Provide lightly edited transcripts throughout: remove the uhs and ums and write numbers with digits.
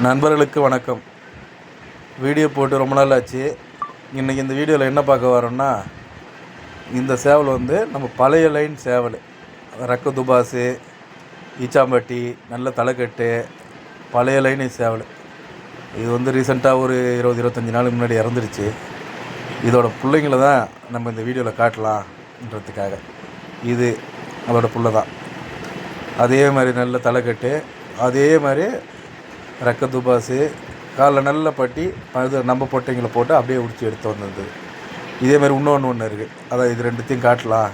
நண்பர்களுக்கு வணக்கம். வீடியோ போட்டு ரொம்ப நாள் ஆச்சு. இன்றைக்கி இந்த வீடியோவில் என்ன பார்க்க வரோன்னா, இந்த சேவல் நம்ம பழைய லைன் சேவல். ரக்க துபாசு, ஈச்சாம்பட்டி, நல்ல தலைக்கட்டு, பழைய லைன் சேவல். இது ரீசெண்டாக ஒரு 20-25 நாளுக்கு முன்னாடி இறந்துருச்சு. இதோட பிள்ளைங்கள தான் நம்ம இந்த வீடியோவில் காட்டலாம்ன்றதுக்காக. இது அதோட புள்ள தான். அதே மாதிரி நல்ல தலைக்கட்டு, அதே மாதிரி ரக்க துபாசு, காலில் நல்ல பட்டி, அது நம்ம பொட்டைங்களை போட்டு அப்படியே உடிச்சு எடுத்து வந்தது. இதேமாதிரி ஒன்று இருக்குது. அதான் இது ரெண்டுத்தையும் காட்டலாம்.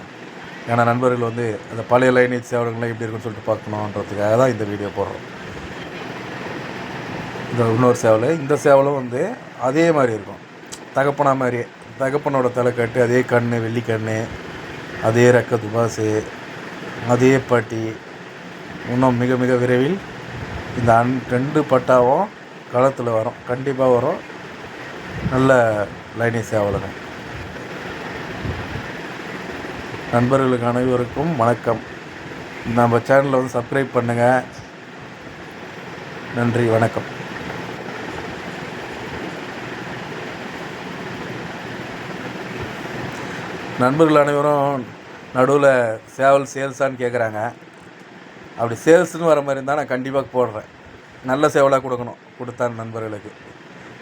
ஏன்னா நண்பர்கள் அந்த பழைய லைனேஜ் சேவல்கள்லாம் எப்படி இருக்குன்னு சொல்லிட்டு பார்க்கணுன்றதுக்காக தான் இந்த வீடியோ போடுறோம். இந்த இன்னொரு சேவல், இந்த சேவலும் அதே மாதிரி இருக்கும். தகப்பனா மாதிரியே, தகப்பனோட தலைக்கட்டு, அதே கண், வெள்ளிக்கண், அதே ரக்க துபாசு, அதே பட்டி. இன்னும் மிக மிக விரைவில் இந்த 2 பட்டாவும் களத்தில் வரும், கண்டிப்பாக வரும். நல்ல லைனேஜ் சேவலுங்க. நண்பர்களுக்கு அனைவருக்கும் வணக்கம். நம்ம சேனலை சப்ஸ்கிரைப் பண்ணுங்கள். நன்றி, வணக்கம். நண்பர்கள் அனைவரும் நடுவில் சேவல் சேல்ஸான்னு கேட்குறாங்க. அப்படி சேல்ஸ்னு வர மாதிரி இருந்தால் நான் கண்டிப்பாக போடுறேன். நல்ல சேவலாக கொடுத்தான் நண்பர்களுக்கு.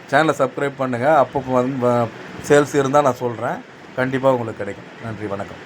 சேனலை சப்ஸ்கிரைப் பண்ணுங்கள். அப்போ சேல்ஸ் இருந்தால் நான் சொல்கிறேன். கண்டிப்பாக உங்களுக்கு கிடைக்கும். நன்றி, வணக்கம்.